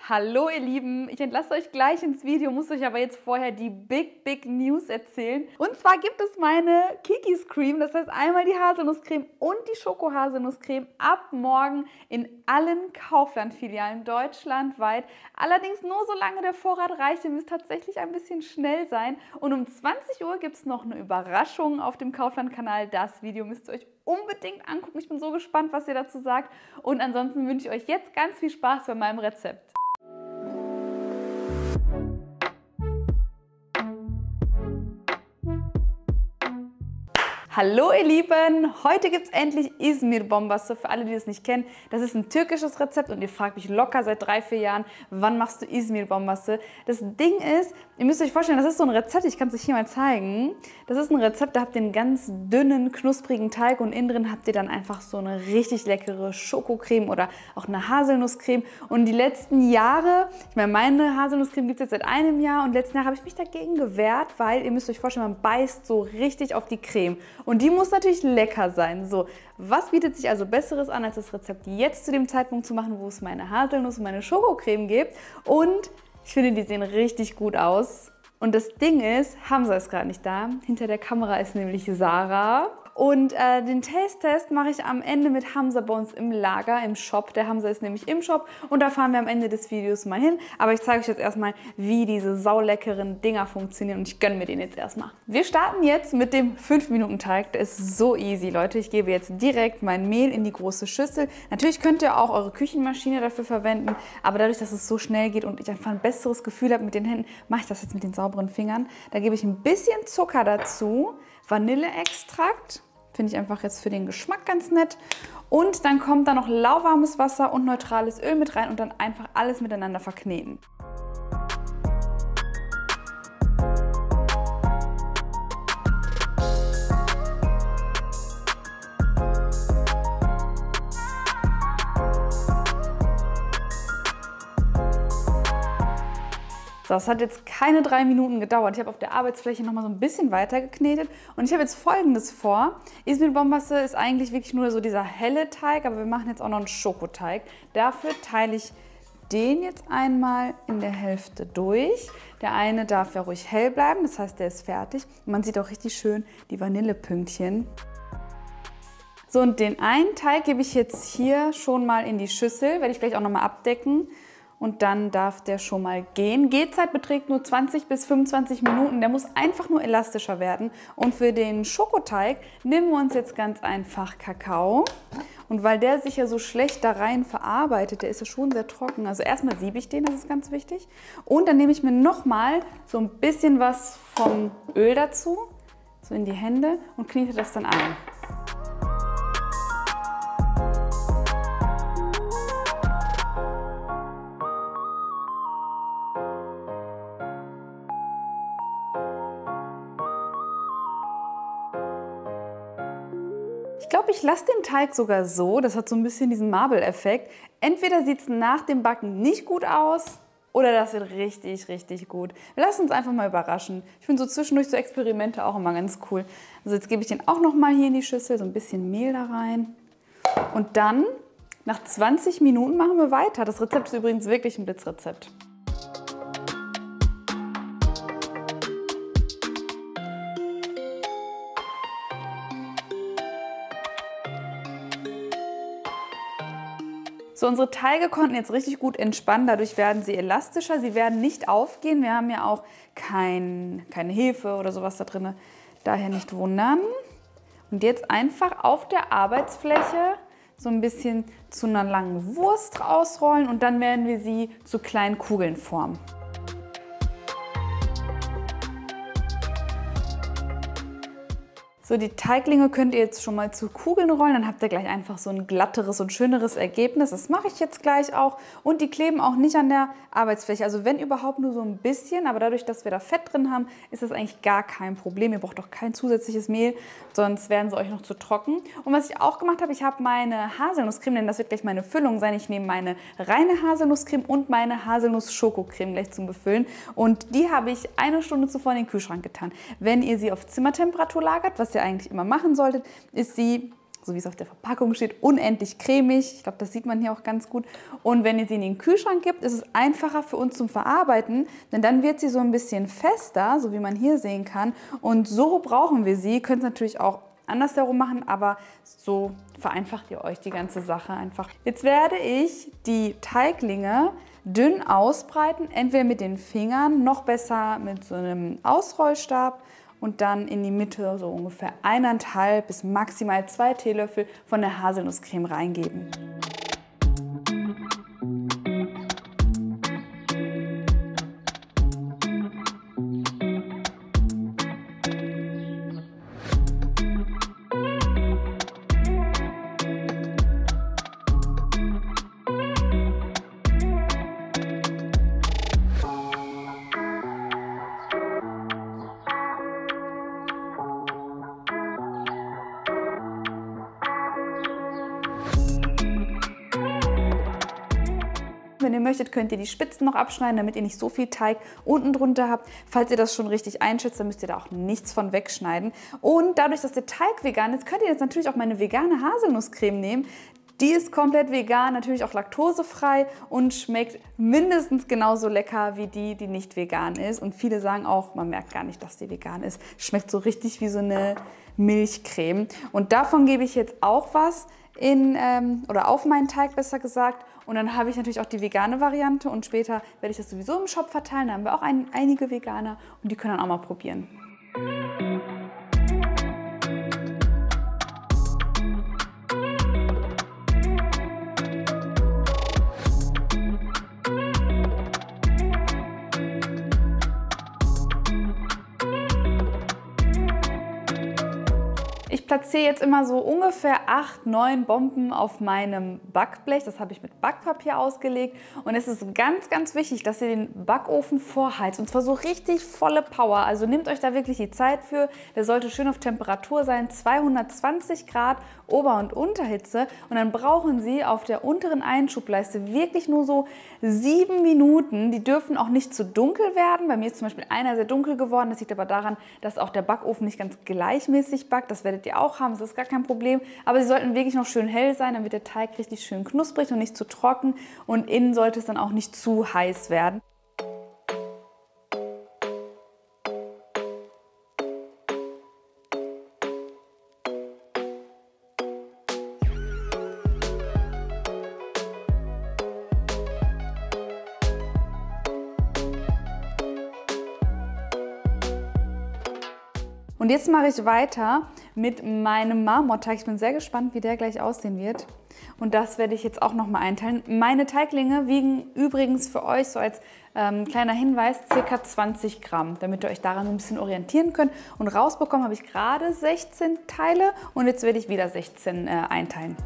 Hallo ihr Lieben, ich entlasse euch gleich ins Video, muss euch aber jetzt vorher die Big News erzählen. Und zwar gibt es meine Kikis Cream, das heißt einmal die Haselnusscreme und die Schoko-Haselnusscreme ab morgen in allen Kaufland-Filialen deutschlandweit. Allerdings nur solange der Vorrat reicht, ihr müsst tatsächlich ein bisschen schnell sein. Und um 20 Uhr gibt es noch eine Überraschung auf dem Kaufland-Kanal. Das Video müsst ihr euch unbedingt angucken. Ich bin so gespannt, was ihr dazu sagt. Und ansonsten wünsche ich euch jetzt ganz viel Spaß bei meinem Rezept. Hallo ihr Lieben, heute gibt es endlich İzmir Bombası. Für alle, die das nicht kennen, das ist ein türkisches Rezept und ihr fragt mich locker seit 3-4 Jahren, wann machst du İzmir Bombası? Das Ding ist, ihr müsst euch vorstellen, das ist so ein Rezept, ich kann es euch hier mal zeigen. Das ist ein Rezept, da habt ihr einen ganz dünnen, knusprigen Teig und innen drin habt ihr dann einfach so eine richtig leckere Schokocreme oder auch eine Haselnusscreme. Und die letzten Jahre, ich meine Haselnusscreme gibt es jetzt seit einem Jahr und letzten Jahr habe ich mich dagegen gewehrt, weil ihr müsst euch vorstellen, man beißt so richtig auf die Creme. Und die muss natürlich lecker sein. So, was bietet sich also Besseres an, als das Rezept jetzt zu dem Zeitpunkt zu machen, wo es meine Haselnuss und meine Schokocreme gibt. Und ich finde, die sehen richtig gut aus. Und das Ding ist, Hamza ist gerade nicht da. Hinter der Kamera ist nämlich Sarah. Und den Taste-Test mache ich am Ende mit Hamza bei uns im Lager, im Shop. Der Hamza ist nämlich im Shop und da fahren wir am Ende des Videos mal hin. Aber ich zeige euch jetzt erstmal, wie diese sauleckeren Dinger funktionieren und ich gönne mir den jetzt erstmal. Wir starten jetzt mit dem 5-Minuten-Teig. Der ist so easy, Leute. Ich gebe jetzt direkt mein Mehl in die große Schüssel. Natürlich könnt ihr auch eure Küchenmaschine dafür verwenden, aber dadurch, dass es so schnell geht und ich einfach ein besseres Gefühl habe mit den Händen, mache ich das jetzt mit den sauberen Fingern. Da gebe ich ein bisschen Zucker dazu, Vanilleextrakt. Finde ich einfach jetzt für den Geschmack ganz nett. Und dann kommt da noch lauwarmes Wasser und neutrales Öl mit rein und dann einfach alles miteinander verkneten. So, das hat jetzt keine 3 Minuten gedauert. Ich habe auf der Arbeitsfläche noch mal so ein bisschen weiter geknetet und ich habe jetzt Folgendes vor. İzmir Bombası ist eigentlich wirklich nur so dieser helle Teig, aber wir machen jetzt auch noch einen Schokoteig. Dafür teile ich den jetzt einmal in der Hälfte durch. Der eine darf ja ruhig hell bleiben, das heißt, der ist fertig. Und man sieht auch richtig schön die Vanillepünktchen. So, und den einen Teig gebe ich jetzt hier schon mal in die Schüssel, werde ich gleich auch noch mal abdecken. Und dann darf der schon mal gehen. Gehzeit beträgt nur 20 bis 25 Minuten. Der muss einfach nur elastischer werden. Und für den Schokoteig nehmen wir uns jetzt ganz einfach Kakao. Und weil der sich ja so schlecht da rein verarbeitet, der ist ja schon sehr trocken. Also erstmal siebe ich den, das ist ganz wichtig. Und dann nehme ich mir nochmal so ein bisschen was vom Öl dazu, so in die Hände und knete das dann ein. Ich glaube, ich lasse den Teig sogar so, das hat so ein bisschen diesen Marble-Effekt. Entweder sieht es nach dem Backen nicht gut aus oder das wird richtig, richtig gut. Wir lassen uns einfach mal überraschen. Ich finde so zwischendurch so Experimente auch immer ganz cool. Also jetzt gebe ich den auch noch mal hier in die Schüssel, so ein bisschen Mehl da rein. Und dann, nach 20 Minuten machen wir weiter. Das Rezept ist übrigens wirklich ein Blitzrezept. So, unsere Teige konnten jetzt richtig gut entspannen, dadurch werden sie elastischer, sie werden nicht aufgehen. Wir haben ja auch keine Hefe oder sowas da drin, daher nicht wundern. Und jetzt einfach auf der Arbeitsfläche so ein bisschen zu einer langen Wurst ausrollen und dann werden wir sie zu kleinen Kugeln formen. So, die Teiglinge könnt ihr jetzt schon mal zu Kugeln rollen, dann habt ihr gleich einfach so ein glatteres und schöneres Ergebnis. Das mache ich jetzt gleich auch und die kleben auch nicht an der Arbeitsfläche. Also wenn überhaupt nur so ein bisschen, aber dadurch, dass wir da Fett drin haben, ist das eigentlich gar kein Problem. Ihr braucht auch kein zusätzliches Mehl, sonst werden sie euch noch zu trocken. Und was ich auch gemacht habe, ich habe meine Haselnusscreme, denn das wird gleich meine Füllung sein. Ich nehme meine reine Haselnusscreme und meine Haselnuss-Schokocreme gleich zum Befüllen und die habe ich 1 Stunde zuvor in den Kühlschrank getan. Wenn ihr sie auf Zimmertemperatur lagert, was ihr eigentlich immer machen solltet, ist sie so wie es auf der Verpackung steht, unendlich cremig. Ich glaube, das sieht man hier auch ganz gut. Und wenn ihr sie in den Kühlschrank gibt, ist es einfacher für uns zum Verarbeiten, denn dann wird sie so ein bisschen fester, so wie man hier sehen kann. Und so brauchen wir sie. Ihr könnt es natürlich auch andersherum machen, aber so vereinfacht ihr euch die ganze Sache einfach. Jetzt werde ich die Teiglinge dünn ausbreiten, entweder mit den Fingern, noch besser mit so einem Ausrollstab und dann in die Mitte so ungefähr 1,5 bis maximal 2 Teelöffel von der Haselnusscreme reingeben. Wenn ihr möchtet, könnt ihr die Spitzen noch abschneiden, damit ihr nicht so viel Teig unten drunter habt. Falls ihr das schon richtig einschätzt, dann müsst ihr da auch nichts von wegschneiden. Und dadurch, dass der Teig vegan ist, könnt ihr jetzt natürlich auch meine vegane Haselnusscreme nehmen. Die ist komplett vegan, natürlich auch laktosefrei und schmeckt mindestens genauso lecker wie die, die nicht vegan ist. Und viele sagen auch, man merkt gar nicht, dass die vegan ist. Schmeckt so richtig wie so eine Milchcreme. Und davon gebe ich jetzt auch was oder auf meinen Teig besser gesagt. Und dann habe ich natürlich auch die vegane Variante und später werde ich das sowieso im Shop verteilen. Da haben wir auch einige Veganer und die können dann auch mal probieren. Ich platziere jetzt immer so ungefähr 8, 9 Bomben auf meinem Backblech. Das habe ich mit Backpapier ausgelegt. Und es ist ganz, ganz wichtig, dass ihr den Backofen vorheizt. Und zwar so richtig volle Power. Also nehmt euch da wirklich die Zeit für. Der sollte schön auf Temperatur sein. 220 Grad Ober- und Unterhitze. Und dann brauchen Sie auf der unteren Einschubleiste wirklich nur so 7 Minuten. Die dürfen auch nicht zu dunkel werden. Bei mir ist zum Beispiel einer sehr dunkel geworden. Das liegt aber daran, dass auch der Backofen nicht ganz gleichmäßig backt. Das werdet ihr auch haben, das ist gar kein Problem. Aber sie sollten wirklich noch schön hell sein, dann wird der Teig richtig schön knusprig und nicht zu trocken. Und innen sollte es dann auch nicht zu heiß werden. Und jetzt mache ich weiter mit meinem Marmorteig. Ich bin sehr gespannt, wie der gleich aussehen wird. Und das werde ich jetzt auch noch mal einteilen. Meine Teiglinge wiegen übrigens für euch so als kleiner Hinweis ca. 20 Gramm, damit ihr euch daran so ein bisschen orientieren könnt. Und rausbekommen habe ich gerade 16 Teile und jetzt werde ich wieder 16 einteilen.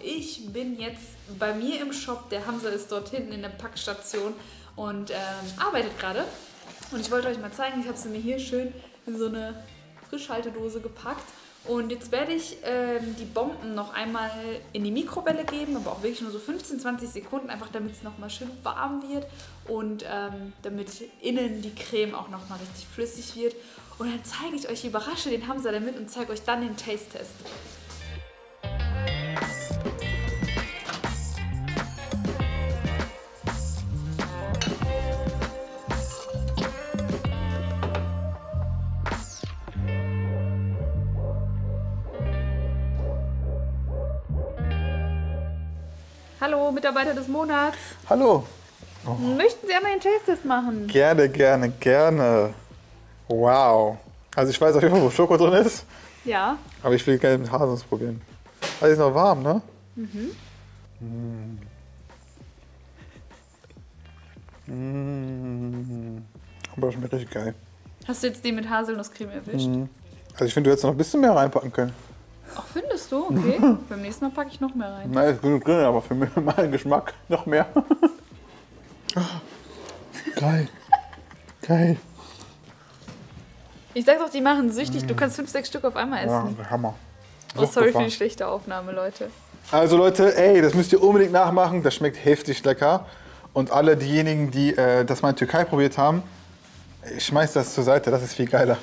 Ich bin jetzt bei mir im Shop, der Hamza ist dort hinten in der Packstation und arbeitet gerade. Und ich wollte euch mal zeigen, ich habe sie mir hier schön in so eine Frischhaltedose gepackt. Und jetzt werde ich die Bomben noch einmal in die Mikrowelle geben, aber auch wirklich nur so 15, 20 Sekunden, einfach damit es nochmal schön warm wird und damit innen die Creme auch nochmal richtig flüssig wird. Und dann zeige ich euch, überrasche den Hamza damit und zeige euch dann den Taste-Test. Hallo, Mitarbeiter des Monats. Hallo. Oh. Möchten Sie einmal den Taste-Test machen? Gerne, gerne, gerne. Wow. Also ich weiß auf jeden Fall, wo Schoko drin ist. Ja. Aber ich will gerne mit Haselnuss probieren. Also ist noch warm, ne? Aber das schmeckt richtig geil. Hast du jetzt die mit Haselnusscreme erwischt? Also ich finde, du hättest noch ein bisschen mehr reinpacken können. Ach, findest du? Okay. Beim nächsten Mal packe ich noch mehr rein. Nein, ist genug drin, aber für meinen Geschmack noch mehr. Geil. Geil. Ich sag doch, die machen süchtig. Du kannst 5, 6 Stück auf einmal Ja, essen. Hammer. Oh, sorry für die schlechte Aufnahme, Leute. Also Leute, ey, das müsst ihr unbedingt nachmachen. Das schmeckt heftig lecker. Und alle diejenigen, die das mal in Türkei probiert haben, ich schmeiß das zur Seite, das ist viel geiler.